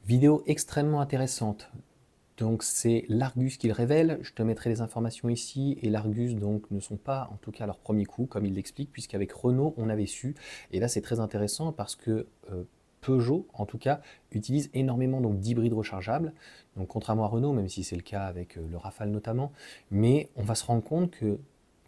Vidéo extrêmement intéressante. Donc c'est l'Argus qui le révèle, je te mettrai les informations ici, et l'Argus donc ne sont pas en tout cas à leur premier coup, comme il l'explique, puisqu'avec Renault on avait su, et là c'est très intéressant parce que Peugeot en tout cas utilise énormément donc d'hybrides rechargeables, donc contrairement à Renault, même si c'est le cas avec le Rafale notamment, mais on va se rendre compte que,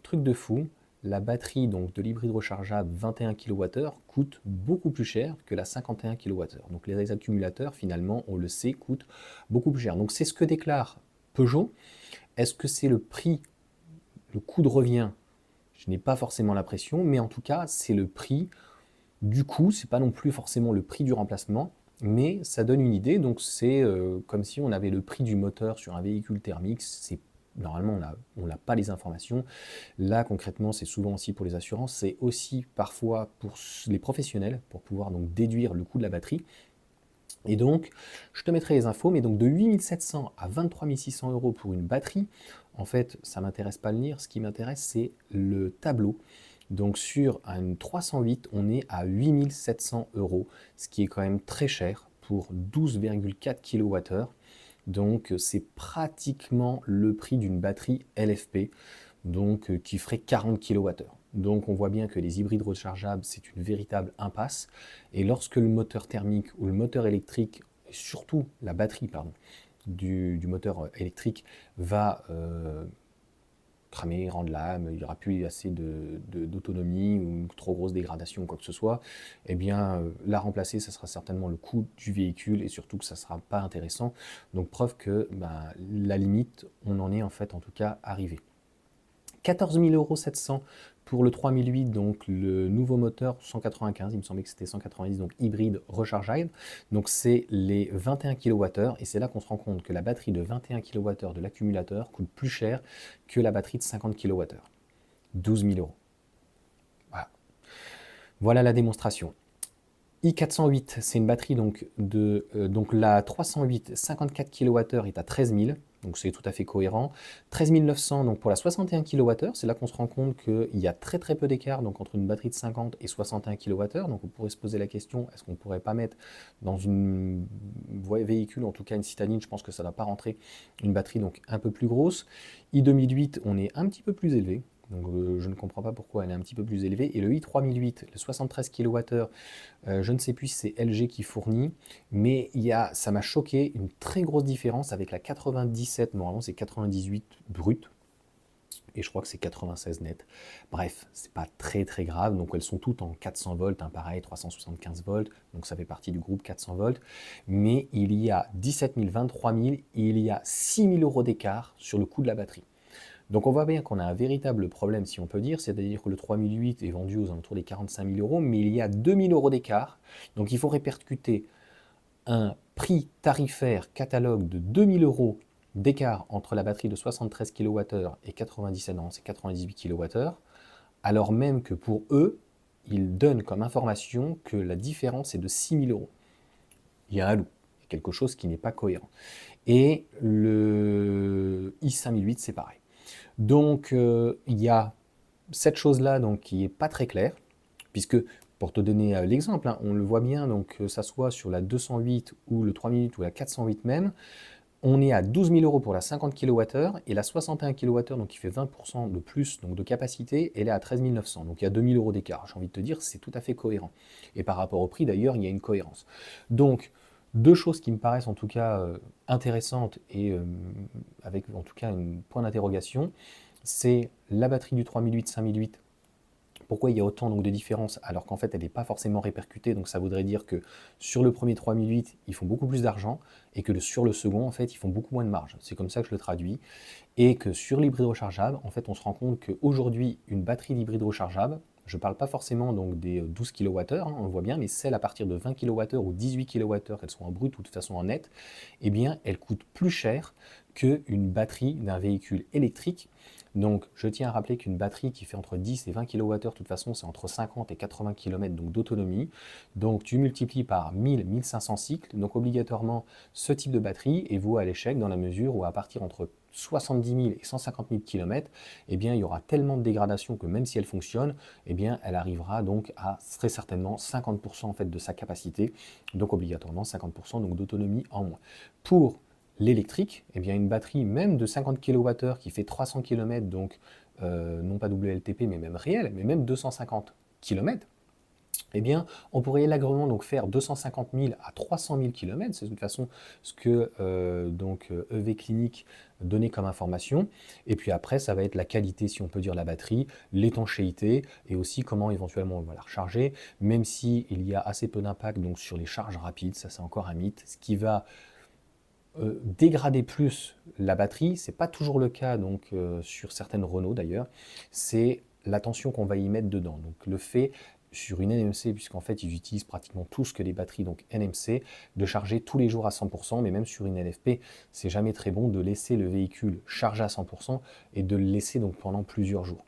truc de fou, la batterie donc, de l'hybride rechargeable 21 kWh coûte beaucoup plus cher que la 51 kWh. Donc les accumulateurs, finalement, on le sait, coûtent beaucoup plus cher. Donc c'est ce que déclare Peugeot. Est-ce que c'est le prix, le coût de revient? Je n'ai pas forcément l'impression, mais en tout cas, c'est le prix du coût. C'est pas non plus forcément le prix du remplacement, mais ça donne une idée. Donc c'est comme si on avait le prix du moteur sur un véhicule thermique. C'est normalement, on n'a pas les informations. Là, concrètement, c'est souvent aussi pour les assurances, c'est aussi parfois pour les professionnels, pour pouvoir donc déduire le coût de la batterie. Et donc, je te mettrai les infos, mais donc de 8 700 à 23 600 euros pour une batterie, en fait, ça ne m'intéresse pas de lire, ce qui m'intéresse, c'est le tableau. Donc sur une 308, on est à 8 700 euros, ce qui est quand même très cher pour 12,4 kWh. Donc c'est pratiquement le prix d'une batterie LFP, donc qui ferait 40 kWh. Donc on voit bien que les hybrides rechargeables, c'est une véritable impasse. Et lorsque le moteur thermique ou le moteur électrique, et surtout la batterie pardon, du moteur électrique va cramer, rendre l'âme, il n'y aura plus assez d'autonomie ou une trop grosse dégradation ou quoi que ce soit, eh bien la remplacer, ça sera certainement le coût du véhicule et surtout que ça ne sera pas intéressant. Donc preuve que la limite, on en est en fait en tout cas arrivé. 14 700 € pour le 3008, donc le nouveau moteur 195, il me semblait que c'était 190, donc hybride rechargeable. Donc c'est les 21 kWh et c'est là qu'on se rend compte que la batterie de 21 kWh de l'accumulateur coûte plus cher que la batterie de 50 kWh. 12 000 €. Voilà. Voilà la démonstration. i408, c'est une batterie donc donc la 308 54 kWh est à 13 000, donc c'est tout à fait cohérent. 13 900 donc pour la 61 kWh, c'est là qu'on se rend compte qu'il y a très très peu d'écart donc entre une batterie de 50 et 61 kWh. Donc on pourrait se poser la question, est-ce qu'on ne pourrait pas mettre dans une véhicule, en tout cas une citadine, je pense que ça ne va pas rentrer, une batterie donc un peu plus grosse. i2008, on est un petit peu plus élevé. Donc je ne comprends pas pourquoi elle est un petit peu plus élevée. Et le i3008, le 73 kWh, je ne sais plus si c'est LG qui fournit, mais ça m'a choqué, une très grosse différence avec la 97, normalement c'est 98 brut, et je crois que c'est 96 net. Bref, c'est pas très très grave, donc elles sont toutes en 400 volts, pareil, 375 volts, donc ça fait partie du groupe 400 volts, mais il y a 17 000, 23 000, et il y a 6 000 € d'écart sur le coût de la batterie. Donc on voit bien qu'on a un véritable problème, si on peut dire, c'est-à-dire que le 3008 est vendu aux alentours des 45 000 €, mais il y a 2 000 € d'écart. Donc il faut répercuter un prix tarifaire catalogue de 2 000 € d'écart entre la batterie de 73 kWh et 97, non, c'est 98 kWh, alors même que pour eux, ils donnent comme information que la différence est de 6 000 €. Il y a un loup, il y a quelque chose qui n'est pas cohérent. Et le i5008, c'est pareil. Donc il y a cette chose-là qui n'est pas très claire, puisque pour te donner l'exemple, on le voit bien, donc que ça soit sur la 208 ou le 3008 ou la 408 même, on est à 12 000 € pour la 50 kWh et la 61 kWh, donc qui fait 20% de plus donc de capacité, elle est à 13 900. Donc il y a 2 000 € d'écart. J'ai envie de te dire, c'est tout à fait cohérent. Et par rapport au prix d'ailleurs, il y a une cohérence. Donc deux choses qui me paraissent en tout cas intéressantes et avec en tout cas un point d'interrogation, c'est la batterie du 3008-5008. Pourquoi il y a autant donc, de différences alors qu'en fait elle n'est pas forcément répercutée, donc ça voudrait dire que sur le premier 3008 ils font beaucoup plus d'argent et que sur le second en fait ils font beaucoup moins de marge. C'est comme ça que je le traduis. Et que sur l'hybride rechargeable, en fait on se rend compte qu'aujourd'hui une batterie d'hybride rechargeable, je ne parle pas forcément donc des 12 kWh, on le voit bien, mais celles à partir de 20 kWh ou 18 kWh, qu'elles soient en brut ou de toute façon en net, eh bien elles coûtent plus cher qu'une batterie d'un véhicule électrique. Donc, je tiens à rappeler qu'une batterie qui fait entre 10 et 20 kWh, de toute façon, c'est entre 50 et 80 km d'autonomie. Donc, tu multiplies par 1000-1500 cycles. Donc, obligatoirement, ce type de batterie est voué à l'échec dans la mesure où à partir entre 70 000 et 150 000 km, eh bien, il y aura tellement de dégradation que même si elle fonctionne, eh bien, elle arrivera donc à très certainement 50% en fait de sa capacité. Donc, obligatoirement 50% donc d'autonomie en moins. Pour l'électrique, eh bien une batterie même de 50 kWh qui fait 300 km, donc non pas WLTP mais même réel, mais même 250 km, eh bien, on pourrait largement donc faire 250 000 à 300 000 km. C'est de toute façon ce que EV Clinique donnait comme information. Et puis après, ça va être la qualité, si on peut dire, de la batterie, l'étanchéité et aussi comment éventuellement on va la recharger. Même si il y a assez peu d'impact donc sur les charges rapides, ça c'est encore un mythe. Ce qui va dégrader plus la batterie, c'est pas toujours le cas donc sur certaines Renault d'ailleurs, c'est la tension qu'on va y mettre dedans. Donc le fait sur une NMC, puisqu'en fait ils utilisent pratiquement tous que des batteries donc NMC, de charger tous les jours à 100%, mais même sur une LFP, c'est jamais très bon de laisser le véhicule chargé à 100% et de le laisser donc pendant plusieurs jours.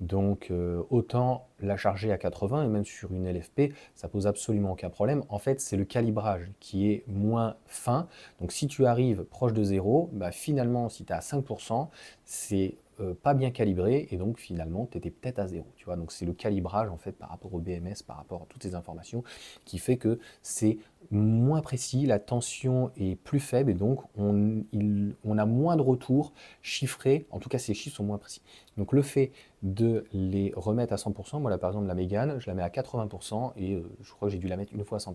Donc autant la charger à 80 et même sur une LFP, ça pose absolument aucun problème. En fait, c'est le calibrage qui est moins fin. Donc si tu arrives proche de 0, bah, finalement, si tu es à 5%, c'est pas bien calibré et donc finalement, tu étais peut-être à 0. Tu vois, donc c'est le calibrage en fait par rapport au BMS, par rapport à toutes ces informations qui fait que c'est moins précis, la tension est plus faible et donc on a moins de retours chiffrés, en tout cas ces chiffres sont moins précis. Donc le fait de les remettre à 100%, moi là par exemple la Mégane, je la mets à 80% et je crois que j'ai dû la mettre une fois à 100%.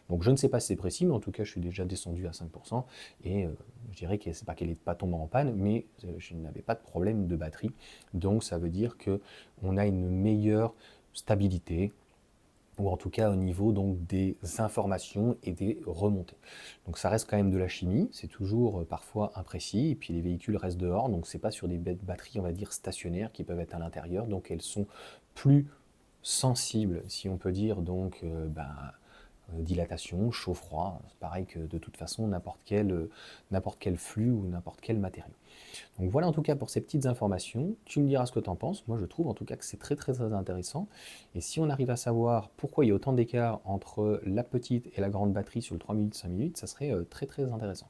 Donc je ne sais pas si c'est précis, mais en tout cas je suis déjà descendu à 5% et je dirais que c'est pas qu'elle n'est pas tombée en panne, mais je n'avais pas de problème de batterie. Donc ça veut dire qu'on a une meilleure stabilité, ou en tout cas au niveau donc des informations et des remontées. Donc ça reste quand même de la chimie, c'est toujours parfois imprécis, et puis les véhicules restent dehors, donc c'est pas sur des batteries on va dire stationnaires qui peuvent être à l'intérieur, donc elles sont plus sensibles, si on peut dire, donc dilatation, chaud-froid, c'est pareil que de toute façon n'importe quel flux ou n'importe quel matériau. Donc voilà en tout cas pour ces petites informations, tu me diras ce que tu en penses, moi je trouve en tout cas que c'est très intéressant, et si on arrive à savoir pourquoi il y a autant d'écart entre la petite et la grande batterie sur le 3 minutes, 5 minutes, ça serait très intéressant.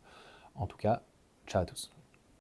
En tout cas, ciao à tous.